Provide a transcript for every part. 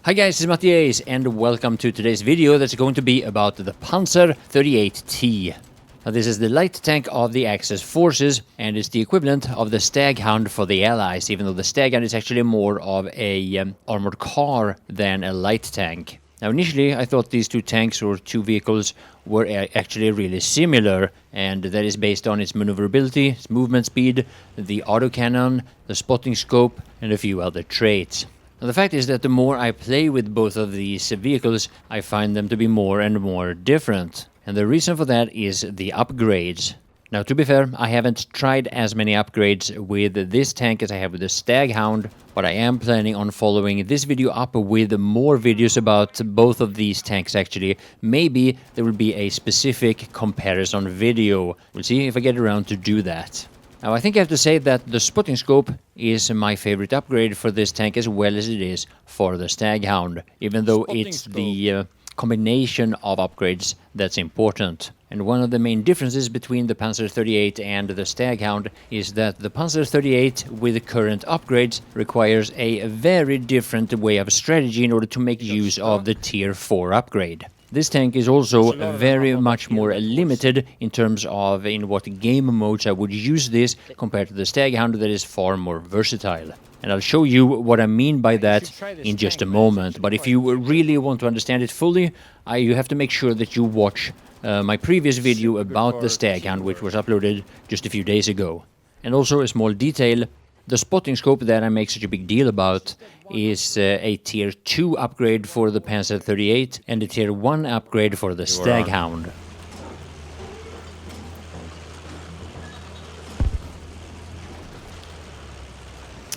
Hi guys, this is Mattias and welcome to today's video that's going to be about the Panzer 38T. Now, this is the light tank of the Axis forces and it's the equivalent of the Staghound for the Allies, even though the Staghound is actually more of a armored car than a light tank. Now initially I thought these two tanks or two vehicles were actually really similar, and that is based on its maneuverability, its movement speed, the autocannon, the spotting scope and a few other traits. Now, the fact is that the more I play with both of these vehicles, I find them to be more and more different. And the reason for that is the upgrades. Now, to be fair, I haven't tried as many upgrades with this tank as I have with the Staghound, but I am planning on following this video up with more videos about both of these tanks actually. Maybe there will be a specific comparison video. We'll see if I get around to do that. Now, I think I have to say that the spotting scope is my favorite upgrade for this tank as well as it is for the Staghound, even though it's the combination of upgrades that's important. And one of the main differences between the Panzer 38 and the Staghound is that the Panzer 38 with the current upgrades requires a very different way of strategy in order to make use of the Tier 4 upgrade. This tank is also very much more limited in terms of in what game modes I would use this compared to the Staghound that is far more versatile. And I'll show you what I mean by that in just a moment. But if you really want to understand it fully, you have to make sure that you watch my previous video about the Staghound, which was uploaded just a few days ago. And also a small detail. The spotting scope that I make such a big deal about is a Tier 2 upgrade for the Panzer 38 and a Tier 1 upgrade for the Staghound.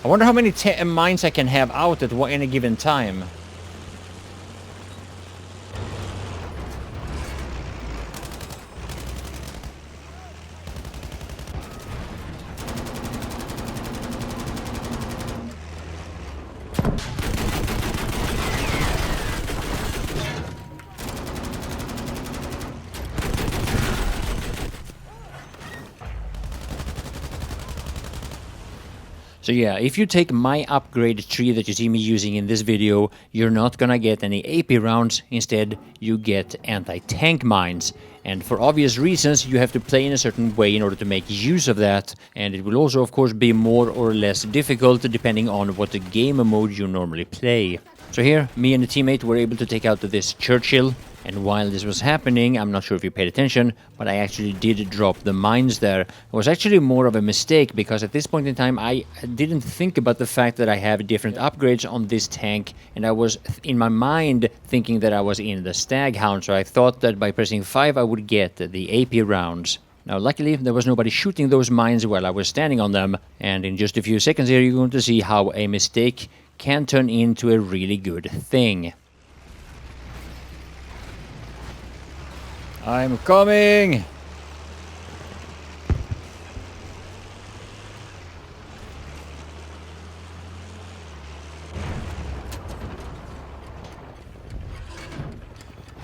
I wonder how many mines I can have out at any given time. So yeah, if you take my upgrade tree that you see me using in this video, you're not gonna get any AP rounds. Instead, you get anti-tank mines. And for obvious reasons, you have to play in a certain way in order to make use of that. And it will also, of course, be more or less difficult depending on what the game mode you normally play. So here, me and a teammate were able to take out this Churchill. And while this was happening, I'm not sure if you paid attention, but I actually did drop the mines there. It was actually more of a mistake because at this point in time I didn't think about the fact that I have different upgrades on this tank, and I was in my mind thinking that I was in the Staghound, so I thought that by pressing 5 I would get the AP rounds. Now luckily there was nobody shooting those mines while I was standing on them, and in just a few seconds here you're going to see how a mistake can turn into a really good thing. I'm coming!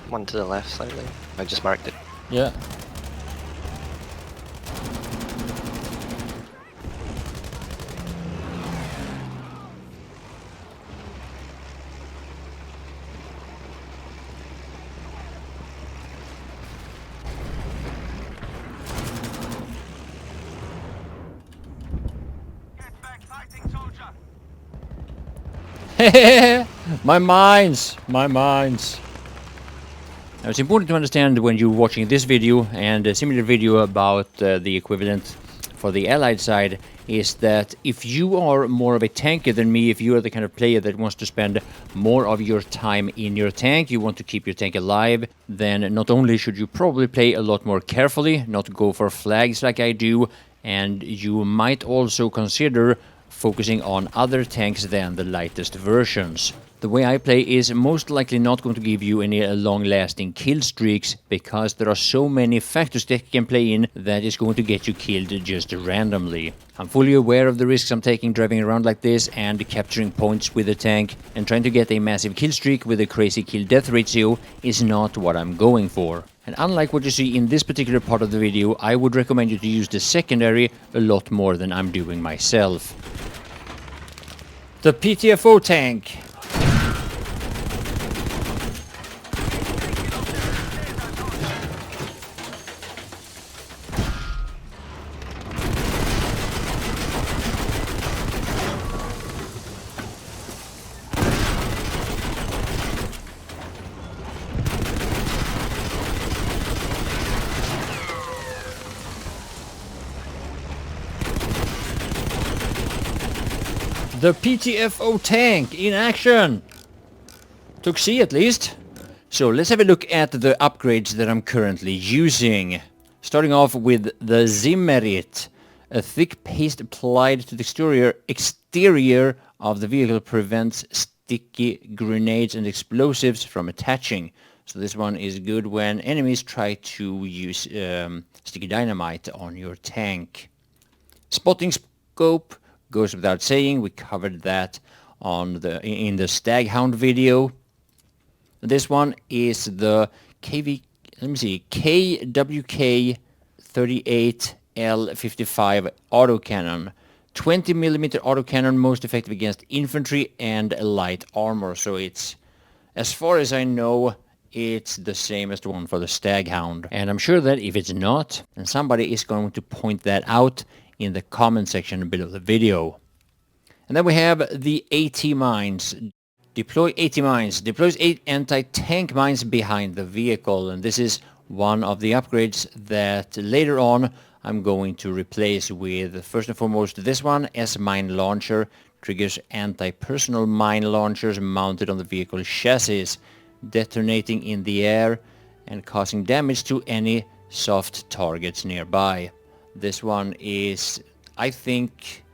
One to the left slightly. I just marked it. Yeah. My mines! Now, it's important to understand when you're watching this video and a similar video about the equivalent for the Allied side is that if you are more of a tanker than me, if you are the kind of player that wants to spend more of your time in your tank, you want to keep your tank alive, then not only should you probably play a lot more carefully, not go for flags like I do, and you might also consider focusing on other tanks than the lightest versions. The way I play is most likely not going to give you any long-lasting kill streaks because there are so many factors that you can play in that is going to get you killed just randomly. I'm fully aware of the risks I'm taking driving around like this and capturing points with the tank, and trying to get a massive kill streak with a crazy kill-death ratio is not what I'm going for. And unlike what you see in this particular part of the video, I would recommend you to use the secondary a lot more than I'm doing myself. The PTFO tank. The PTFO tank in action! Took C at least. So let's have a look at the upgrades that I'm currently using. Starting off with the Zimmerit. A thick paste applied to the exterior of the vehicle prevents sticky grenades and explosives from attaching. So this one is good when enemies try to use sticky dynamite on your tank. Spotting scope goes without saying. We covered that in the Staghound video. This one is the KWK 38L55 autocannon. 20mm autocannon, most effective against infantry and light armor. So it's, as far as I know, it's the same as the one for the Staghound. And I'm sure that if it's not, then somebody is going to point that out in the comment section below the video. And then we have the AT mines. Deploy AT mines. Deploys 8 anti-tank mines behind the vehicle. And this is one of the upgrades that later on I'm going to replace with, first and foremost, this one, S-mine launcher. Triggers anti-personnel mine launchers mounted on the vehicle chassis, detonating in the air and causing damage to any soft targets nearby. This one is, I think,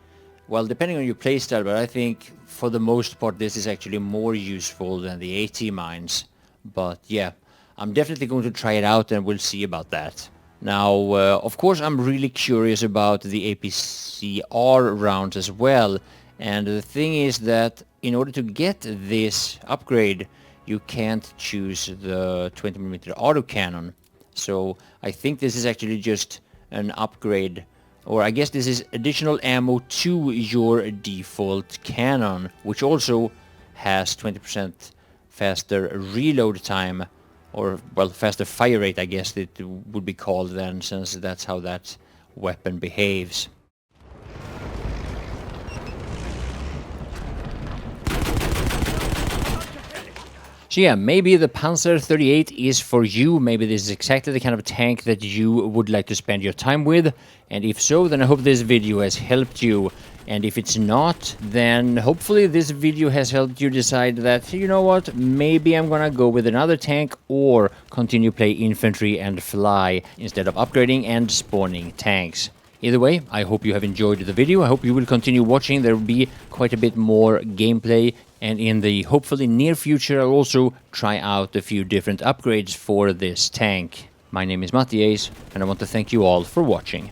well, depending on your playstyle, but I think for the most part this is actually more useful than the AT mines. But yeah, I'm definitely going to try it out and we'll see about that. Now, of course, I'm really curious about the APCR rounds as well. And the thing is that in order to get this upgrade, you can't choose the 20mm autocannon. So I think this is actually just an upgrade, or I guess this is additional ammo to your default cannon, which also has 20% faster reload time, or, well, faster fire rate, I guess it would be called then, since that's how that weapon behaves. So yeah, maybe the Panzer 38 is for you. Maybe this is exactly the kind of tank that you would like to spend your time with. And if so, then I hope this video has helped you. And if it's not, then hopefully this video has helped you decide that, you know what, maybe I'm gonna go with another tank or continue play infantry and fly instead of upgrading and spawning tanks. Either way, I hope you have enjoyed the video. I hope you will continue watching. There will be quite a bit more gameplay. And in the hopefully near future, I'll also try out a few different upgrades for this tank. My name is Mattias, and I want to thank you all for watching.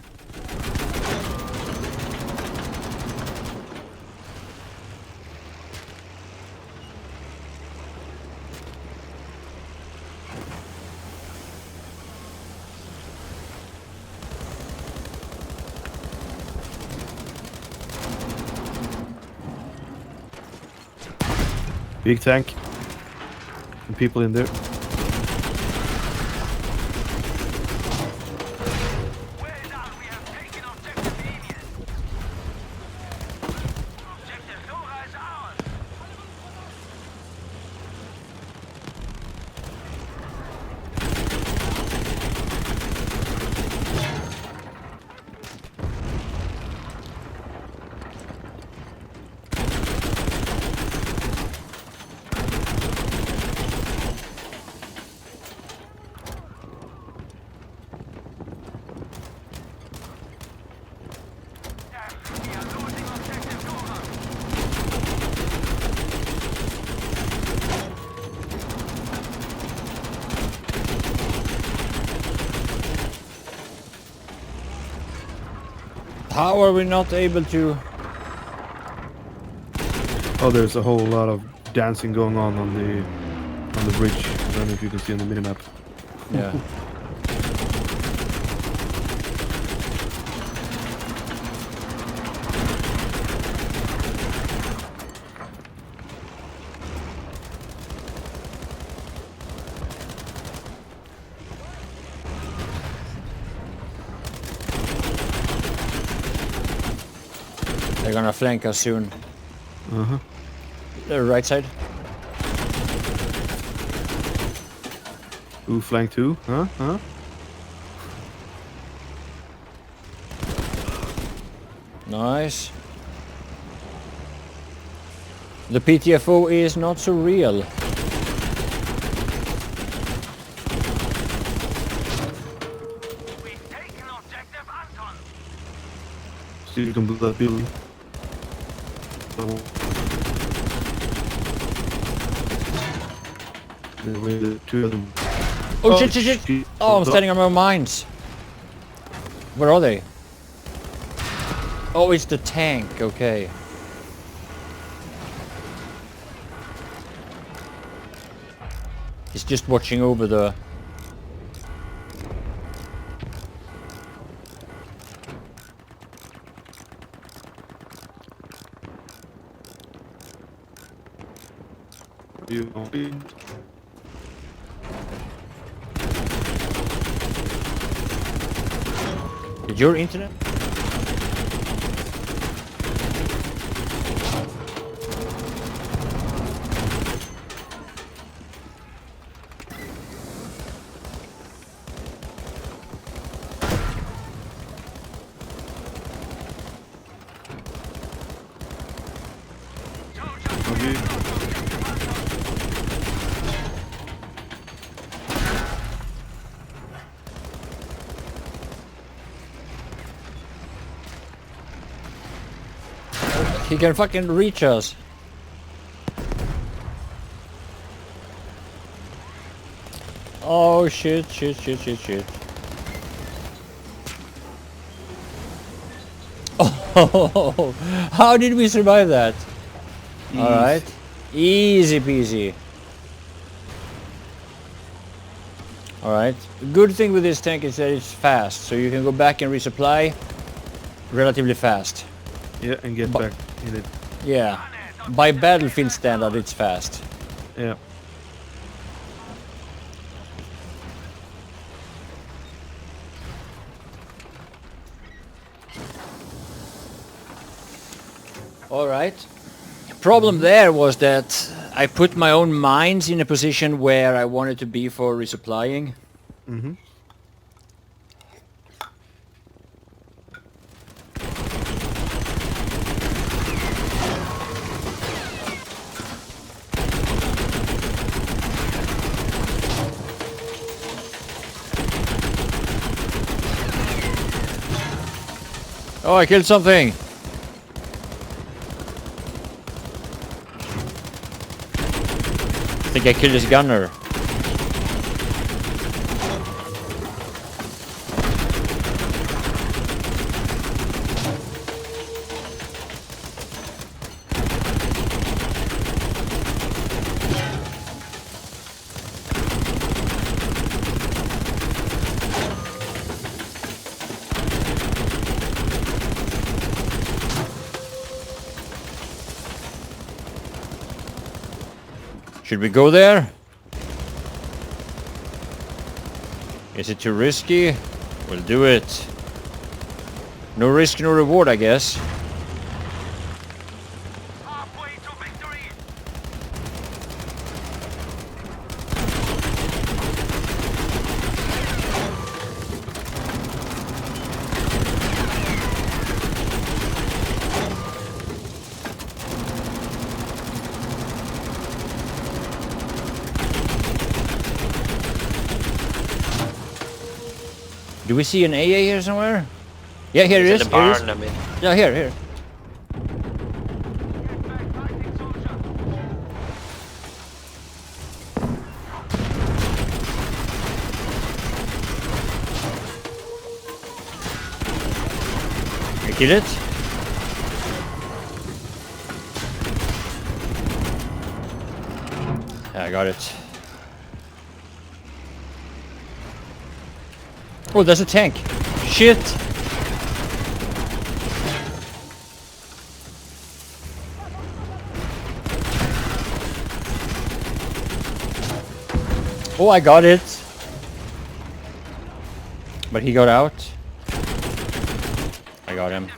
Big tank. And people in there. How are we not able to... Oh, there's a whole lot of dancing going on the bridge. I don't know if you can see on the minimap. Yeah. They're gonna flank us soon. Uh-huh. The right side. Ooh, flank 2, huh? Huh? Nice. The PTFO is not so real. See if you can build that building. Then we the two of them. Oh, shit. Oh, I'm standing on my own mines. Where are they? Oh, it's the tank. Okay. He's just watching over the... Did your internet? He can fucking reach us. Oh shit. Oh, how did we survive that? Alright. Easy peasy. Alright. Good thing with this tank is that it's fast, so you can go back and resupply relatively fast. Yeah, and get back in it. Yeah. By battlefield standard, it's fast. Yeah. Alright. Problem there was that I put my own mines in a position where I wanted to be for resupplying. Mm-hmm. Oh, I killed something! I think I killed his gunner. Should we go there? Is it too risky? We'll do it. No risk, no reward, I guess. Halfway to victory. Do we see an AA here somewhere? Yeah, here it is. In the Here it is. barn, I mean. Yeah, here. Get back, fighting soldier. I kill it. Yeah, I got it. Oh, there's a tank. Shit. Oh, I got it. But he got out. I got him.